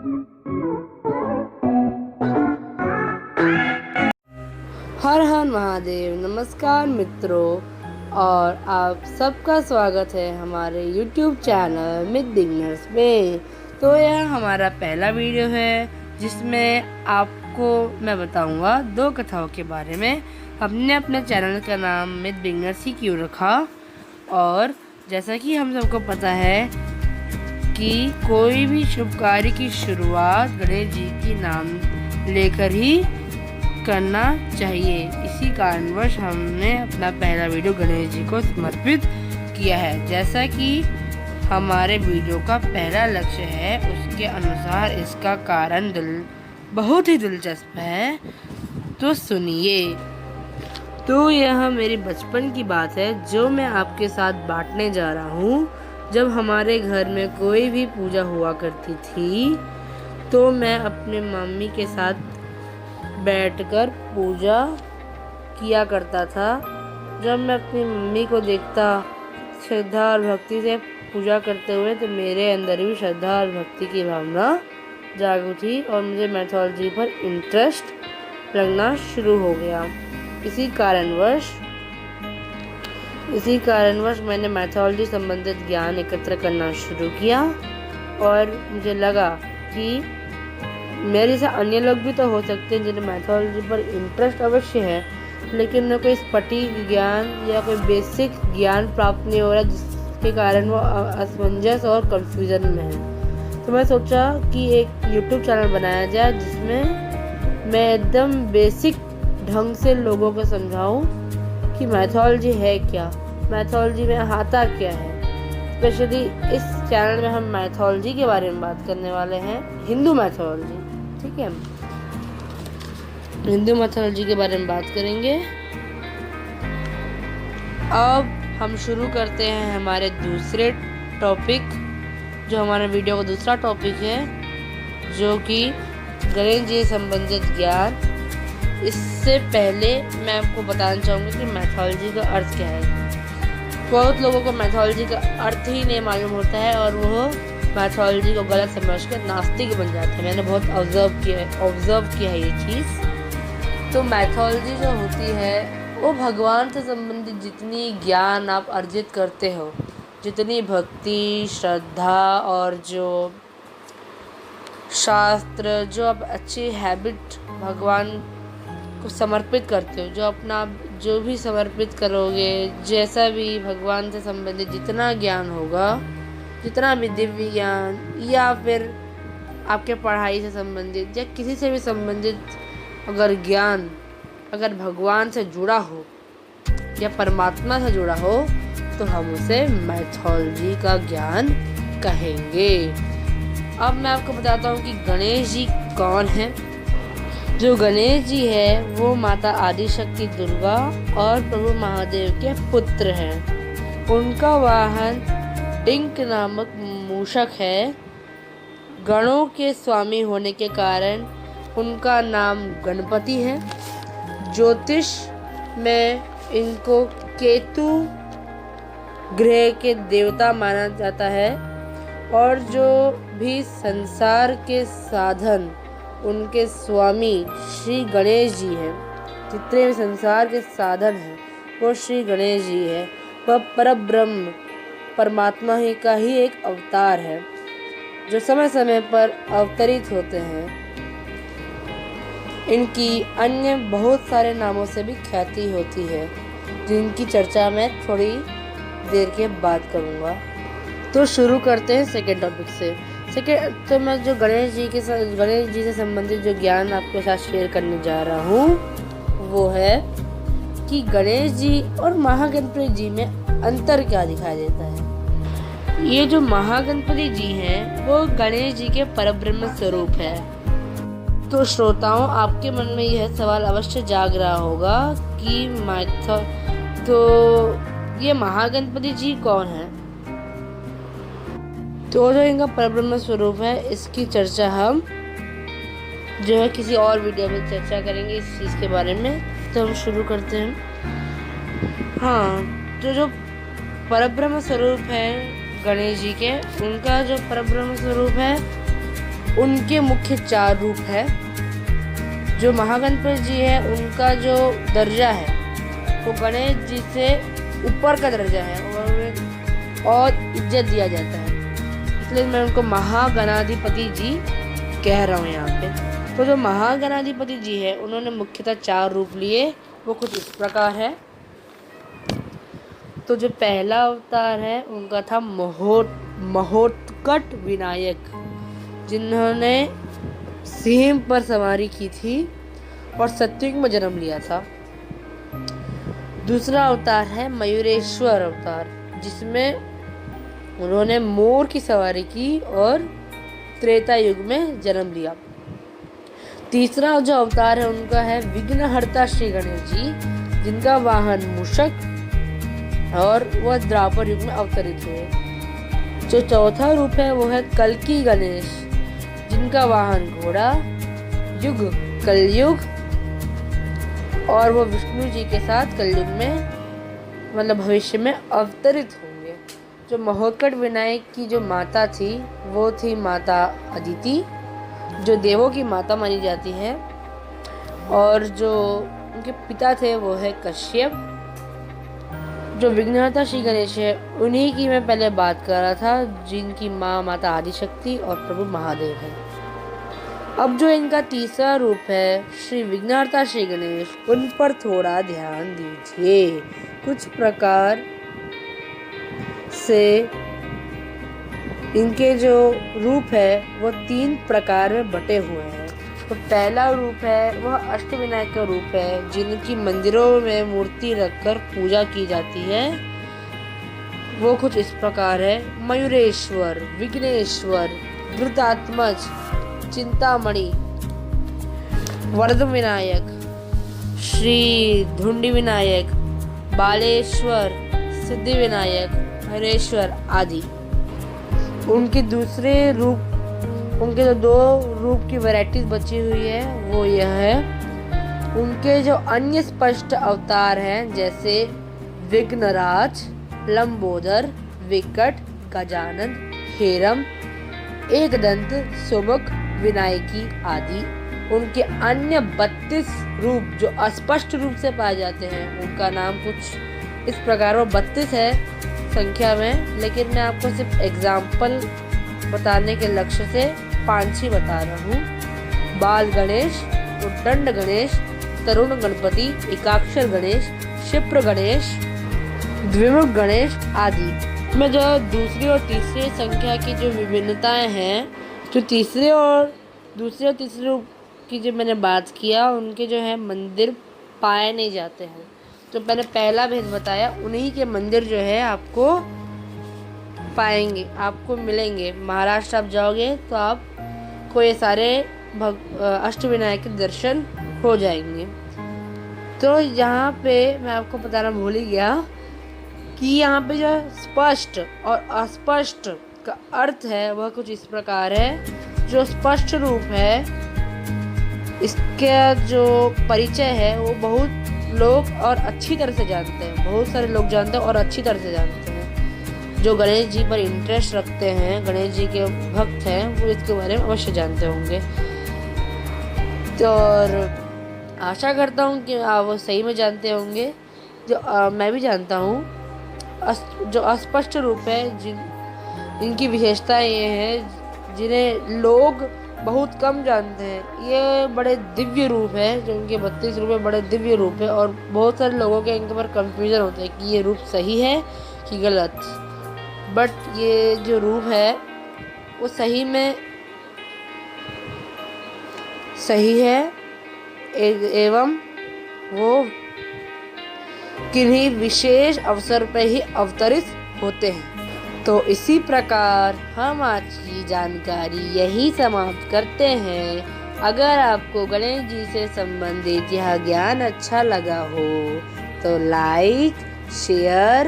हर हर महादेव। नमस्कार मित्रों, और आप सबका स्वागत है हमारे YouTube चैनल मिथ बिगनर्स में। तो यह हमारा पहला वीडियो है जिसमें आपको मैं बताऊंगा 2 कथाओं के बारे में। हमने अपने चैनल का नाम मिथ बिगनर्स ही क्यों रखा, और जैसा कि हम सबको पता है कि कोई भी शुभ कार्य की शुरुआत गणेश जी की नाम लेकर ही करना चाहिए। इसी कारणवश हमने अपना पहला वीडियो गणेश जी को समर्पित किया है। जैसा कि हमारे वीडियो का पहला लक्ष्य है, उसके अनुसार इसका कारण बहुत ही दिलचस्प है, तो सुनिए। तो यह मेरी बचपन की बात है जो मैं आपके साथ बांटने जा रहा हूँ। जब हमारे घर में कोई भी पूजा हुआ करती थी तो मैं अपने मम्मी के साथ बैठकर पूजा किया करता था। जब मैं अपनी मम्मी को देखता श्रद्धा और भक्ति से पूजा करते हुए, तो मेरे अंदर भी श्रद्धा और भक्ति की भावना जाग उठी और मुझे मैथोलॉजी पर इंटरेस्ट लगना शुरू हो गया। इसी कारणवश मैंने मैथोलॉजी संबंधित ज्ञान एकत्र करना शुरू किया, और मुझे लगा कि मेरे से अन्य लोग भी तो हो सकते हैं जिन्हें मैथोलॉजी पर इंटरेस्ट अवश्य है, लेकिन उन्हें कोई स्फटिक ज्ञान या कोई बेसिक ज्ञान प्राप्त नहीं हो रहा, जिसके कारण वो असमंजस और कंफ्यूजन में है। तो मैं सोचा कि एक YouTube चैनल बनाया जाए जिसमें मैं एकदम बेसिक ढंग से लोगों को समझाऊं कि मैथोलॉजी है क्या, मैथोलॉजी में आता क्या है। स्पेशली इस चैनल में हम मैथोलॉजी के बारे में बात करने वाले हैं, हिंदू मैथोलॉजी। ठीक है, हिंदू मैथोलॉजी के बारे में बात करेंगे। अब हम शुरू करते हैं हमारे दूसरे टॉपिक, जो हमारे वीडियो का दूसरा टॉपिक है, जो कि गणेश जी से संबंधित ज्ञान। इससे पहले मैं आपको बताना चाहूँगी कि मैथोलॉजी का अर्थ क्या है। बहुत लोगों को मैथोलॉजी का अर्थ ही नहीं मालूम होता है और वो मैथोलॉजी को गलत समझकर नास्तिक बन जाते हैं। मैंने बहुत ऑब्जर्व किया है ये चीज़। तो मैथोलॉजी जो होती है वो भगवान से संबंधित जितनी ज्ञान आप अर्जित करते हो, जितनी भक्ति, श्रद्धा और जो शास्त्र, जो आप अच्छी हैबिट भगवान को समर्पित करते हो, जो भी समर्पित करोगे, जैसा भी भगवान से संबंधित जितना ज्ञान होगा, जितना भी दिव्य ज्ञान या फिर आपके पढ़ाई से संबंधित या किसी से भी संबंधित अगर ज्ञान अगर भगवान से जुड़ा हो या परमात्मा से जुड़ा हो, तो हम उसे मैथोलॉजी का ज्ञान कहेंगे। अब मैं आपको बताता हूँ कि गणेश जी कौन है। जो गणेश जी है वो माता आदिशक्ति दुर्गा और प्रभु महादेव के पुत्र हैं। उनका वाहन डिंक नामक मूषक है। गणों के स्वामी होने के कारण उनका नाम गणपति है। ज्योतिष में इनको केतु ग्रह के देवता माना जाता है, और जो भी संसार के साधन उनके स्वामी श्री गणेश जी हैं। जितने भी संसार के साधन हैं वो श्री गणेश जी है। वह परब्रह्म परमात्मा ही का ही एक अवतार है, जो समय समय पर अवतरित होते हैं। इनकी अन्य बहुत सारे नामों से भी ख्याति होती है, जिनकी चर्चा मैं थोड़ी देर के बाद करूँगा। तो शुरू करते हैं सेकेंड टॉपिक से। तो मैं जो गणेश जी से संबंधित जो ज्ञान आपके साथ शेयर करने जा रहा हूँ वो है कि गणेश जी और महागणपति जी में अंतर क्या दिखाई देता है। ये जो महागणपति जी हैं वो गणेश जी के परब्रह्म स्वरूप है। तो श्रोताओं, आपके मन में यह सवाल अवश्य जाग रहा होगा कि ये महागणपति जी कौन है। तो जो इनका परब्रह्म स्वरूप है, इसकी चर्चा हम जो है किसी और वीडियो में चर्चा करेंगे इस चीज़ के बारे में। तो हम शुरू करते हैं। हाँ, तो जो परब्रह्म स्वरूप है गणेश जी के, उनका जो परब्रह्म स्वरूप है उनके मुख्य 4 रूप है। जो महागणपति जी है उनका जो दर्जा है वो गणेश जी से ऊपर का दर्जा है और इज्जत दिया जाता है, इसलिए मैं उनको महागणाधिपति जी कह रहा हूँ यहाँ पे। तो जो महागणाधिपति जी है उन्होंने मुख्यतः 4 रूप लिए, वो कुछ इस प्रकार है। तो जो पहला अवतार है उनका था महोत्कट विनायक, जिन्होंने सिंह पर सवारी की थी और सत्युग में जन्म लिया था। दूसरा अवतार है मयूरेश्वर अवतार, जिसमें उन्होंने मोर की सवारी की और त्रेता युग में जन्म लिया। तीसरा जो अवतार है उनका है विघ्नहर्ता श्री गणेश जी, जिनका वाहन मूषक और वह द्वापर युग में अवतरित हुए। जो चौथा रूप है वो है कल्की गणेश, जिनका वाहन घोड़ा, युग कलयुग, और वो विष्णु जी के साथ कलयुग में मतलब भविष्य में अवतरित होंगे। जो महोत्कट विनायक की जो माता थी वो थी माता अदिति, जो देवों की माता मानी जाती है, और जो उनके पिता थे वो है कश्यप। जो विघ्नहर्ता श्री गणेश है उन्हीं की मैं पहले बात कर रहा था, जिनकी माँ माता आदिशक्ति और प्रभु महादेव है। अब जो इनका तीसरा रूप है श्री विघ्नहर्ता श्री गणेश, उन पर थोड़ा ध्यान दीजिए। कुछ प्रकार से इनके जो रूप है वो 3 प्रकार में बटे हुए हैं। तो पहला रूप है वह अष्टविनायक का रूप है, जिनकी मंदिरों में मूर्ति रखकर पूजा की जाती है। वो कुछ इस प्रकार है: मयूरेश्वर, विघ्नेश्वर, धृतात्मज, चिंतामणि, वरद विनायक, श्री धुंडी विनायक, बालेश्वर, सिद्धि विनायक, हरेश्वर आदि। उनके दूसरे रूप, उनके जो 2 रूप की वैरायटीज बची हुई है वो यह है। उनके जो अन्य स्पष्ट अवतार हैं जैसे विघ्नराज, लंबोदर, विकट, गजानन, हेरम, एकदंत, सुमुख, विनायकी आदि। उनके अन्य 32 रूप जो अस्पष्ट रूप से पाए जाते हैं उनका नाम कुछ इस प्रकार, वो 32 है संख्या में, लेकिन मैं आपको सिर्फ एग्जाम्पल बताने के लक्ष्य से 5 ही बता रहा हूँ। बाल गणेश, उद्दंड गणेश, तरुण गणपति, एकाक्षर गणेश, क्षिप्र गणेश, द्विमुख गणेश आदि। में जो दूसरी और तीसरी संख्या की जो विभिन्नताएं हैं, जो तीसरे और तीसरे रूप की जो मैंने बात किया, उनके जो है मंदिर पाए नहीं जाते हैं। तो मैंने पहला भेद बताया, उन्हीं के मंदिर जो है आपको पाएंगे, आपको मिलेंगे। महाराष्ट्र आप जाओगे तो आपको ये सारे अष्टविनायक के दर्शन हो जाएंगे। तो यहाँ पे मैं आपको बताना भूल ही गया कि यहाँ पे जो स्पष्ट और अस्पष्ट का अर्थ है वह कुछ इस प्रकार है। जो स्पष्ट रूप है इसका जो परिचय है वो बहुत लोग और अच्छी तरह से जानते हैं, बहुत सारे लोग जानते हैं और अच्छी तरह से जानते हैं। जो गणेश जी पर इंटरेस्ट रखते हैं, गणेश जी के भक्त हैं, वो इसके बारे में अवश्य जानते होंगे। तो और आशा करता हूँ कि आप वो सही में जानते होंगे, जो मैं भी जानता हूँ। जो अस्पष्ट रूप है इनकी विशेषताएं ये है जिन्हें लोग बहुत कम जानते हैं। ये बड़े दिव्य रूप है, जो इनके 32 रूप है बड़े दिव्य रूप है, और बहुत सारे लोगों के इनके पर कंफ्यूजन होता है कि ये रूप सही है कि गलत। बट ये जो रूप है वो सही में सही है, एवं वो किन्हीं विशेष अवसर पर ही अवतरित होते हैं। तो इसी प्रकार हम आज की जानकारी यही समाप्त करते हैं। अगर आपको गणेश जी से संबंधित यह ज्ञान अच्छा लगा हो तो लाइक, शेयर,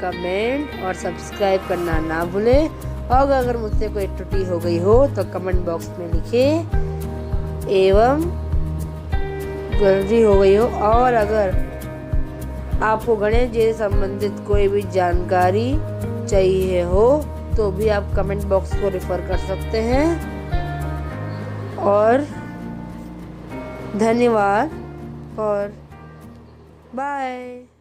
कमेंट और सब्सक्राइब करना ना भूलें। और अगर मुझसे कोई त्रुटि हो गई हो तो कमेंट बॉक्स में लिखें, एवं गलती हो गई हो। और अगर आपको गणेश जी से संबंधित कोई भी जानकारी चाहिए हो तो भी आप कमेंट बॉक्स को रेफर कर सकते हैं। और धन्यवाद और बाय।